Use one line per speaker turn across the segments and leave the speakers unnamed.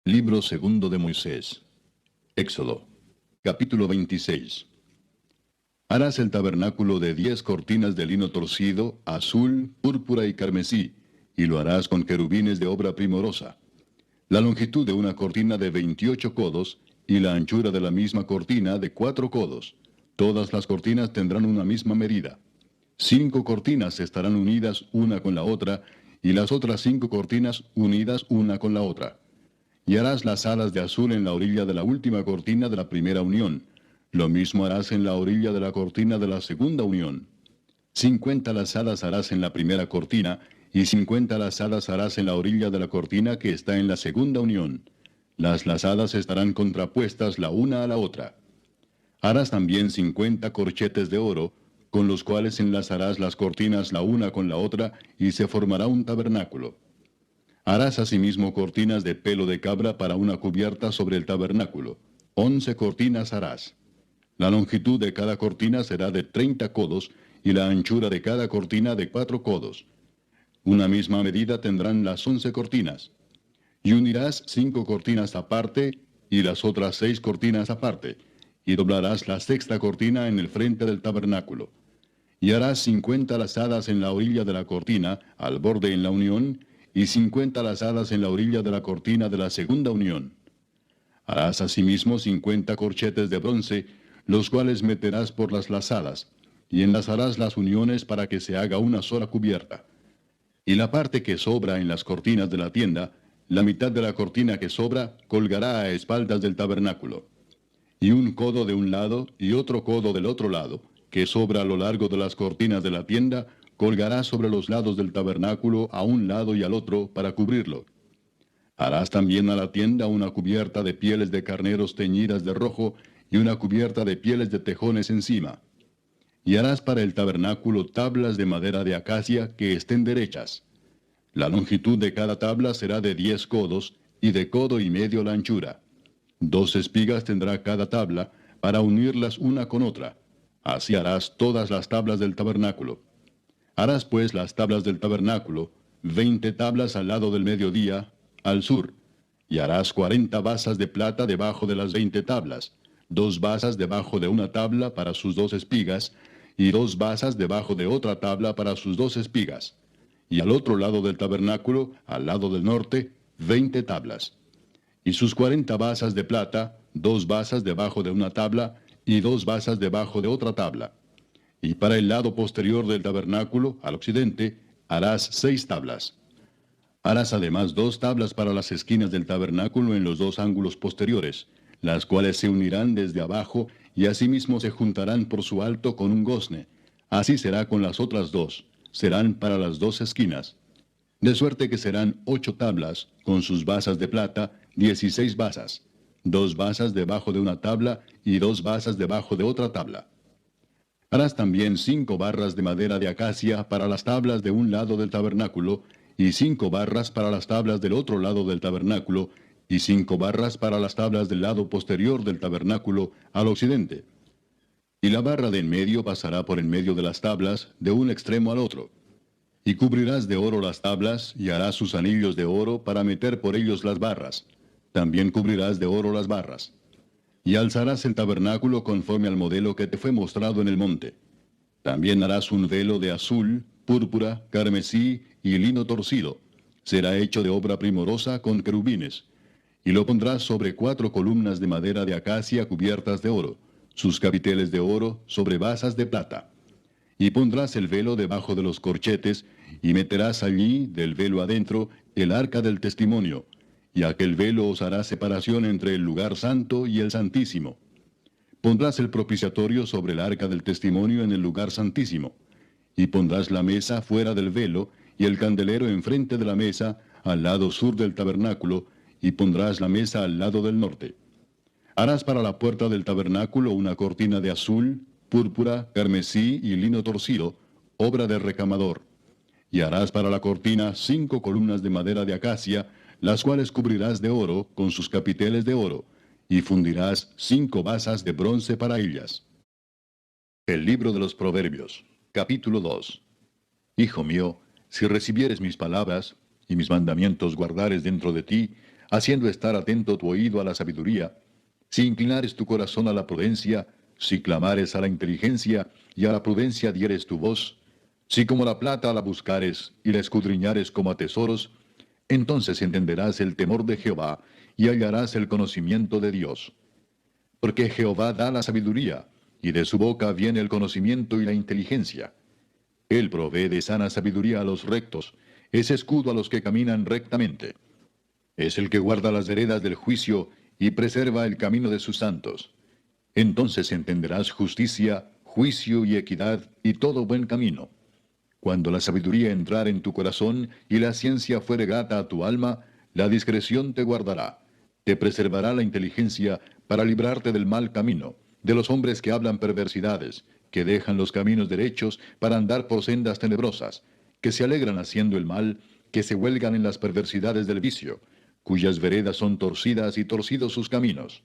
Libro segundo de Moisés. Éxodo. Capítulo 26. Harás el tabernáculo de 10 cortinas de lino torcido, azul, púrpura y carmesí, y lo harás con querubines de obra primorosa. La longitud de una cortina de 28 codos, y la anchura de la misma cortina de 4 codos. Todas las cortinas tendrán una misma medida. 5 cortinas estarán unidas una con la otra, y las otras 5 cortinas unidas una con la otra. Y harás las alas de azul en la orilla de la última cortina de la primera unión. Lo mismo harás en la orilla de la cortina de la segunda unión. 50 lazadas harás en la primera cortina, y 50 lazadas harás en la orilla de la cortina que está en la segunda unión. Las lazadas estarán contrapuestas la una a la otra. Harás también 50 corchetes de oro, con los cuales enlazarás las cortinas la una con la otra, y se formará un tabernáculo. Harás asimismo cortinas de pelo de cabra para una cubierta sobre el tabernáculo. 11 cortinas harás. La longitud de cada cortina será de 30 codos, y la anchura de cada cortina de 4 codos. Una misma medida tendrán las 11 cortinas. Y unirás 5 cortinas aparte, y las otras 6 cortinas aparte, y doblarás la sexta cortina en el frente del tabernáculo. Y harás 50 lazadas en la orilla de la cortina, al borde en la unión, y 50 lazadas en la orilla de la cortina de la segunda unión. Harás asimismo 50 corchetes de bronce, los cuales meterás por las lazadas, y enlazarás las uniones para que se haga una sola cubierta. Y la parte que sobra en las cortinas de la tienda, la mitad de la cortina que sobra, colgará a espaldas del tabernáculo. Y un codo de un lado y otro codo del otro lado, que sobra a lo largo de las cortinas de la tienda, colgará sobre los lados del tabernáculo a un lado y al otro para cubrirlo. Harás también a la tienda una cubierta de pieles de carneros teñidas de rojo y una cubierta de pieles de tejones encima. Y harás para el tabernáculo tablas de madera de acacia que estén derechas. La longitud de cada tabla será de 10 codos, y de codo y medio la anchura. 2 espigas tendrá cada tabla, para unirlas una con otra. Así harás todas las tablas del tabernáculo. Harás pues las tablas del tabernáculo, 20 tablas al lado del mediodía, al sur. Y harás 40 basas de plata debajo de las 20 tablas, 2 basas debajo de una tabla para sus 2 espigas, y 2 basas debajo de otra tabla para sus 2 espigas. Y al otro lado del tabernáculo, al lado del norte, 20 tablas. Y sus 40 basas de plata, 2 basas debajo de una tabla, y 2 basas debajo de otra tabla. Y para el lado posterior del tabernáculo, al occidente, harás 6 tablas. Harás además 2 tablas para las esquinas del tabernáculo en los 2 ángulos posteriores, las cuales se unirán desde abajo, y asimismo se juntarán por su alto con un gozne. Así será con las otras 2, serán para las 2 esquinas. De suerte que serán 8 tablas, con sus basas de plata, 16 basas. 2 basas debajo de una tabla, y 2 basas debajo de otra tabla. Harás también 5 barras de madera de acacia para las tablas de un lado del tabernáculo, y 5 barras para las tablas del otro lado del tabernáculo, y 5 barras para las tablas del lado posterior del tabernáculo, al occidente. Y la barra de en medio pasará por en medio de las tablas, de un extremo al otro. Y cubrirás de oro las tablas, y harás sus anillos de oro para meter por ellos las barras. También cubrirás de oro las barras. Y alzarás el tabernáculo conforme al modelo que te fue mostrado en el monte. También harás un velo de azul, púrpura, carmesí y lino torcido. Será hecho de obra primorosa con querubines. Y lo pondrás sobre 4 columnas de madera de acacia cubiertas de oro, sus capiteles de oro sobre basas de plata. Y pondrás el velo debajo de los corchetes, y meterás allí, del velo adentro, el arca del testimonio, y aquel velo os hará separación entre el lugar santo y el santísimo. Pondrás el propiciatorio sobre el arca del testimonio en el lugar santísimo, y pondrás la mesa fuera del velo, y el candelero enfrente de la mesa, al lado sur del tabernáculo, y pondrás la mesa al lado del norte. Harás para la puerta del tabernáculo una cortina de azul, púrpura, carmesí y lino torcido, obra de recamador. Y harás para la cortina 5 columnas de madera de acacia, las cuales cubrirás de oro con sus capiteles de oro, y fundirás 5 basas de bronce para ellas. El libro de los Proverbios, capítulo 2. Hijo mío, si recibieres mis palabras, y mis mandamientos guardares dentro de ti, haciendo estar atento tu oído a la sabiduría, si inclinares tu corazón a la prudencia, si clamares a la inteligencia, y a la prudencia dieres tu voz, si como la plata la buscares, y la escudriñares como a tesoros, entonces entenderás el temor de Jehová, y hallarás el conocimiento de Dios. Porque Jehová da la sabiduría, y de su boca viene el conocimiento y la inteligencia. Él provee de sana sabiduría a los rectos, es escudo a los que caminan rectamente. Es el que guarda las veredas del juicio y preserva el camino de sus santos. Entonces entenderás justicia, juicio y equidad y todo buen camino. Cuando la sabiduría entrar en tu corazón y la ciencia fuere grata a tu alma, la discreción te guardará. Te preservará la inteligencia para librarte del mal camino, de los hombres que hablan perversidades, que dejan los caminos derechos para andar por sendas tenebrosas, que se alegran haciendo el mal, que se huelgan en las perversidades del vicio, cuyas veredas son torcidas y torcidos sus caminos.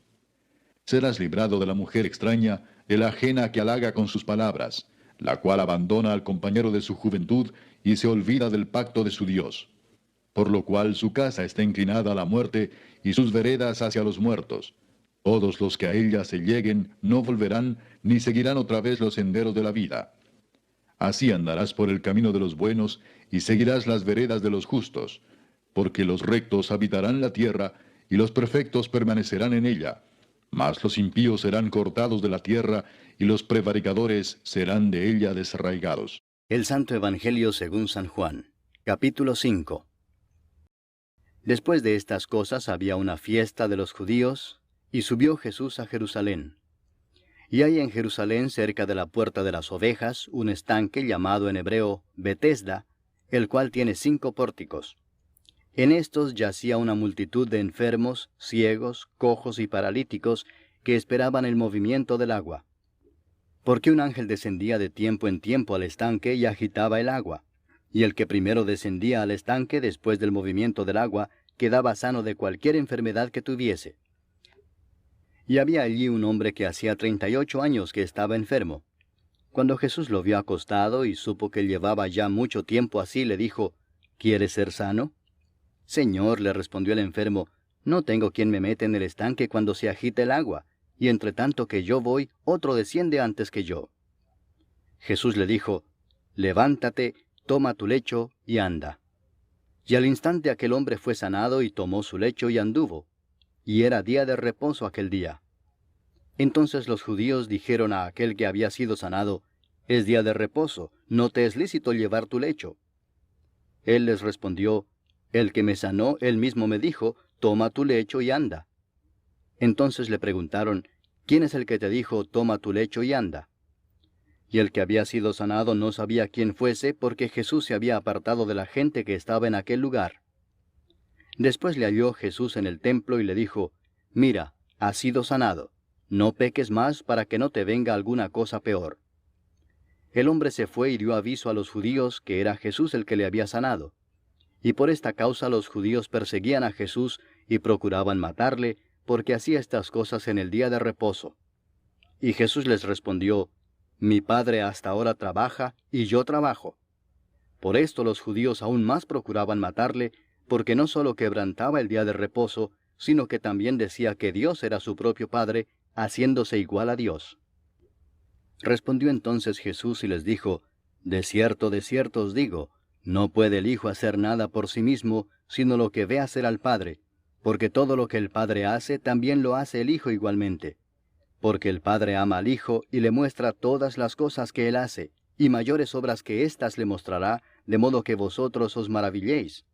Serás librado de la mujer extraña, de la ajena que halaga con sus palabras, la cual abandona al compañero de su juventud y se olvida del pacto de su Dios. Por lo cual su casa está inclinada a la muerte y sus veredas hacia los muertos. Todos los que a ella se lleguen no volverán ni seguirán otra vez los senderos de la vida. Así andarás por el camino de los buenos y seguirás las veredas de los justos, porque los rectos habitarán la tierra y los perfectos permanecerán en ella. Mas los impíos serán cortados de la tierra, y los prevaricadores serán de ella desarraigados.
El Santo Evangelio según San Juan, capítulo 5. Después de estas cosas había una fiesta de los judíos, y subió Jesús a Jerusalén. Y hay en Jerusalén, cerca de la puerta de las ovejas, un estanque llamado en hebreo Betesda, el cual tiene 5 pórticos. En estos yacía una multitud de enfermos, ciegos, cojos y paralíticos, que esperaban el movimiento del agua. Porque un ángel descendía de tiempo en tiempo al estanque y agitaba el agua. Y el que primero descendía al estanque después del movimiento del agua, quedaba sano de cualquier enfermedad que tuviese. Y había allí un hombre que hacía 38 años que estaba enfermo. Cuando Jesús lo vio acostado y supo que llevaba ya mucho tiempo así, le dijo, ¿quieres ser sano? Señor, le respondió el enfermo, no tengo quien me mete en el estanque cuando se agita el agua, y entre tanto que yo voy, otro desciende antes que yo. Jesús le dijo, levántate, toma tu lecho y anda. Y al instante aquel hombre fue sanado y tomó su lecho y anduvo. Y era día de reposo aquel día. Entonces los judíos dijeron a aquel que había sido sanado, es día de reposo, no te es lícito llevar tu lecho. Él les respondió, el que me sanó, él mismo me dijo, toma tu lecho y anda. Entonces le preguntaron, ¿quién es el que te dijo, toma tu lecho y anda? Y el que había sido sanado no sabía quién fuese, porque Jesús se había apartado de la gente que estaba en aquel lugar. Después le halló Jesús en el templo y le dijo, mira, has sido sanado, no peques más para que no te venga alguna cosa peor. El hombre se fue y dio aviso a los judíos que era Jesús el que le había sanado. Y por esta causa los judíos perseguían a Jesús y procuraban matarle, porque hacía estas cosas en el día de reposo. Y Jesús les respondió, mi Padre hasta ahora trabaja, y yo trabajo. Por esto los judíos aún más procuraban matarle, porque no solo quebrantaba el día de reposo, sino que también decía que Dios era su propio Padre, haciéndose igual a Dios. Respondió entonces Jesús y les dijo, de cierto os digo, no puede el Hijo hacer nada por sí mismo, sino lo que ve hacer al Padre, porque todo lo que el Padre hace, también lo hace el Hijo igualmente. Porque el Padre ama al Hijo y le muestra todas las cosas que Él hace, y mayores obras que éstas le mostrará, de modo que vosotros os maravilléis.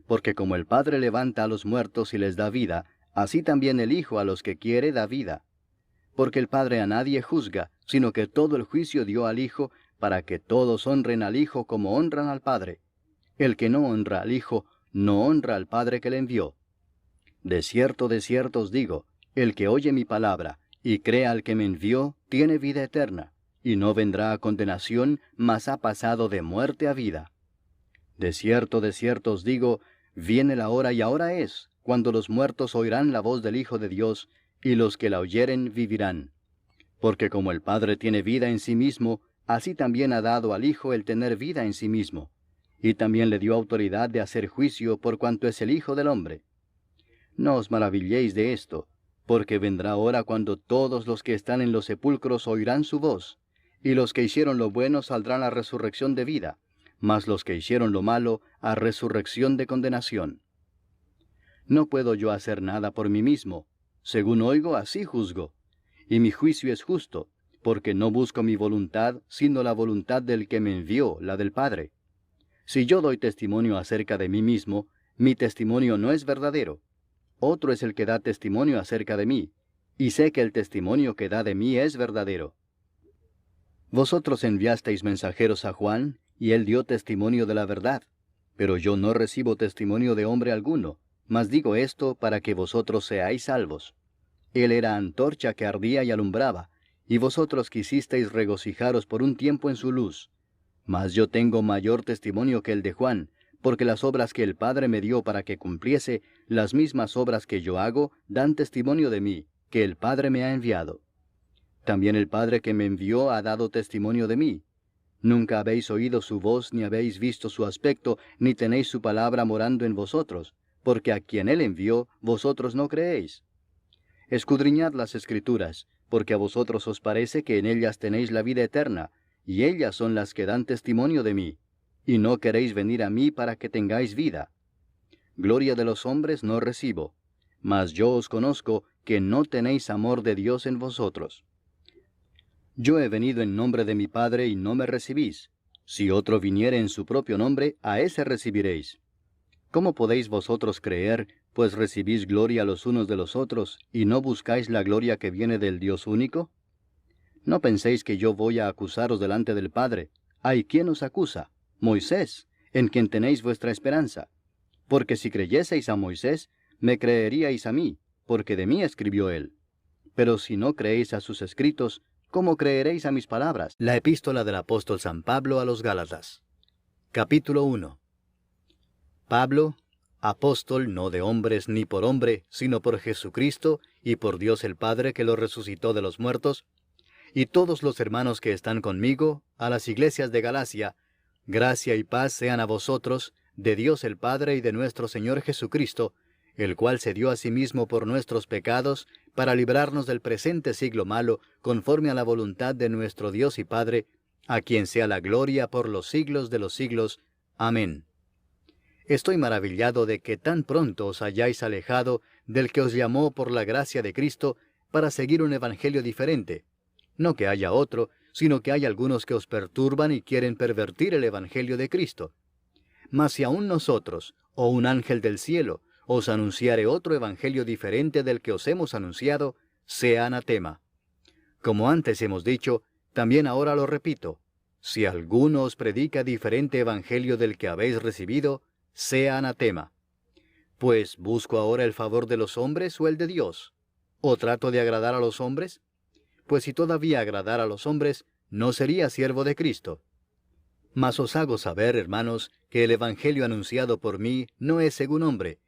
Porque como el Padre levanta a los muertos y les da vida, así también el Hijo a los que quiere da vida. Porque el Padre a nadie juzga, sino que todo el juicio dio al Hijo, para que todos honren al Hijo como honran al Padre. El que no honra al Hijo, no honra al Padre que le envió. De cierto os digo, el que oye mi palabra, y crea al que me envió, tiene vida eterna, y no vendrá a condenación, mas ha pasado de muerte a vida. De cierto os digo, viene la hora y ahora es, cuando los muertos oirán la voz del Hijo de Dios, y los que la oyeren vivirán. Porque como el Padre tiene vida en sí mismo, así también ha dado al Hijo el tener vida en sí mismo, y también le dio autoridad de hacer juicio por cuanto es el Hijo del Hombre. No os maravilléis de esto, porque vendrá hora cuando todos los que están en los sepulcros oirán su voz, y los que hicieron lo bueno saldrán a resurrección de vida, mas los que hicieron lo malo a resurrección de condenación. No puedo yo hacer nada por mí mismo, según oigo, así juzgo, y mi juicio es justo, porque no busco mi voluntad, sino la voluntad del que me envió, la del Padre. Si yo doy testimonio acerca de mí mismo, mi testimonio no es verdadero. Otro es el que da testimonio acerca de mí, y sé que el testimonio que da de mí es verdadero. Vosotros enviasteis mensajeros a Juan, y él dio testimonio de la verdad. Pero yo no recibo testimonio de hombre alguno, mas digo esto para que vosotros seáis salvos. Él era antorcha que ardía y alumbraba, y vosotros quisisteis regocijaros por un tiempo en su luz. Mas yo tengo mayor testimonio que el de Juan, porque las obras que el Padre me dio para que cumpliese, las mismas obras que yo hago, dan testimonio de mí, que el Padre me ha enviado. También el Padre que me envió ha dado testimonio de mí. Nunca habéis oído su voz, ni habéis visto su aspecto, ni tenéis su palabra morando en vosotros, porque a quien él envió, vosotros no creéis. Escudriñad las Escrituras, porque a vosotros os parece que en ellas tenéis la vida eterna, y ellas son las que dan testimonio de mí, y no queréis venir a mí para que tengáis vida. Gloria de los hombres no recibo, mas yo os conozco que no tenéis amor de Dios en vosotros. Yo he venido en nombre de mi Padre y no me recibís. Si otro viniere en su propio nombre, a ese recibiréis. ¿Cómo podéis vosotros creer, pues recibís gloria los unos de los otros, y no buscáis la gloria que viene del Dios único? No penséis que yo voy a acusaros delante del Padre. ¿Hay quien os acusa? Moisés, en quien tenéis vuestra esperanza. Porque si creyeseis a Moisés, me creeríais a mí, porque de mí escribió él. Pero si no creéis a sus escritos, ¿cómo creeréis a mis palabras? La epístola del apóstol San Pablo a los Gálatas. Capítulo 1. Pablo, apóstol no de hombres ni por hombre, sino por Jesucristo y por Dios el Padre que lo resucitó de los muertos, y todos los hermanos que están conmigo, a las iglesias de Galacia, gracia y paz sean a vosotros, de Dios el Padre y de nuestro Señor Jesucristo, el cual se dio a sí mismo por nuestros pecados, para librarnos del presente siglo malo, conforme a la voluntad de nuestro Dios y Padre, a quien sea la gloria por los siglos de los siglos. Amén. Estoy maravillado de que tan pronto os hayáis alejado del que os llamó por la gracia de Cristo para seguir un evangelio diferente. No que haya otro, sino que hay algunos que os perturban y quieren pervertir el evangelio de Cristo. Mas si aún nosotros, o un ángel del cielo, os anunciare otro evangelio diferente del que os hemos anunciado, sea anatema. Como antes hemos dicho, también ahora lo repito, si alguno os predica diferente evangelio del que habéis recibido, sea anatema. Pues, ¿busco ahora el favor de los hombres o el de Dios? ¿O trato de agradar a los hombres? Pues si todavía agradara a los hombres, no sería siervo de Cristo. Mas os hago saber, hermanos, que el evangelio anunciado por mí no es según hombre,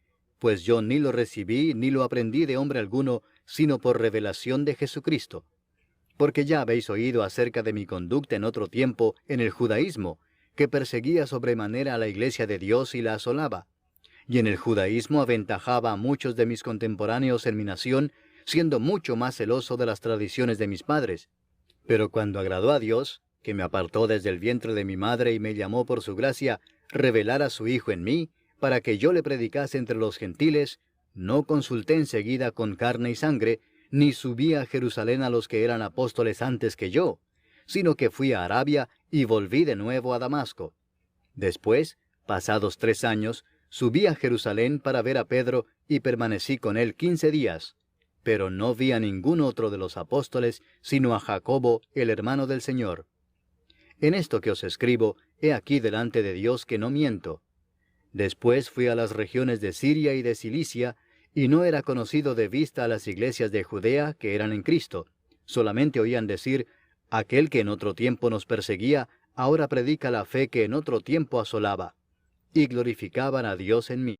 pues yo ni lo recibí ni lo aprendí de hombre alguno, sino por revelación de Jesucristo. Porque ya habéis oído acerca de mi conducta en otro tiempo en el judaísmo, que perseguía sobremanera a la iglesia de Dios y la asolaba. Y en el judaísmo aventajaba a muchos de mis contemporáneos en mi nación, siendo mucho más celoso de las tradiciones de mis padres. Pero cuando agradó a Dios, que me apartó desde el vientre de mi madre y me llamó por su gracia, revelar a su Hijo en mí, para que yo le predicase entre los gentiles, no consulté enseguida con carne y sangre, ni subí a Jerusalén a los que eran apóstoles antes que yo, sino que fui a Arabia y volví de nuevo a Damasco. Después, pasados 3 años, subí a Jerusalén para ver a Pedro y permanecí con él 15 días, pero no vi a ningún otro de los apóstoles, sino a Jacobo, el hermano del Señor. En esto que os escribo, he aquí delante de Dios que no miento. Después fui a las regiones de Siria y de Cilicia, y no era conocido de vista a las iglesias de Judea que eran en Cristo. Solamente oían decir, aquel que en otro tiempo nos perseguía, ahora predica la fe que en otro tiempo asolaba. Y glorificaban a Dios en mí.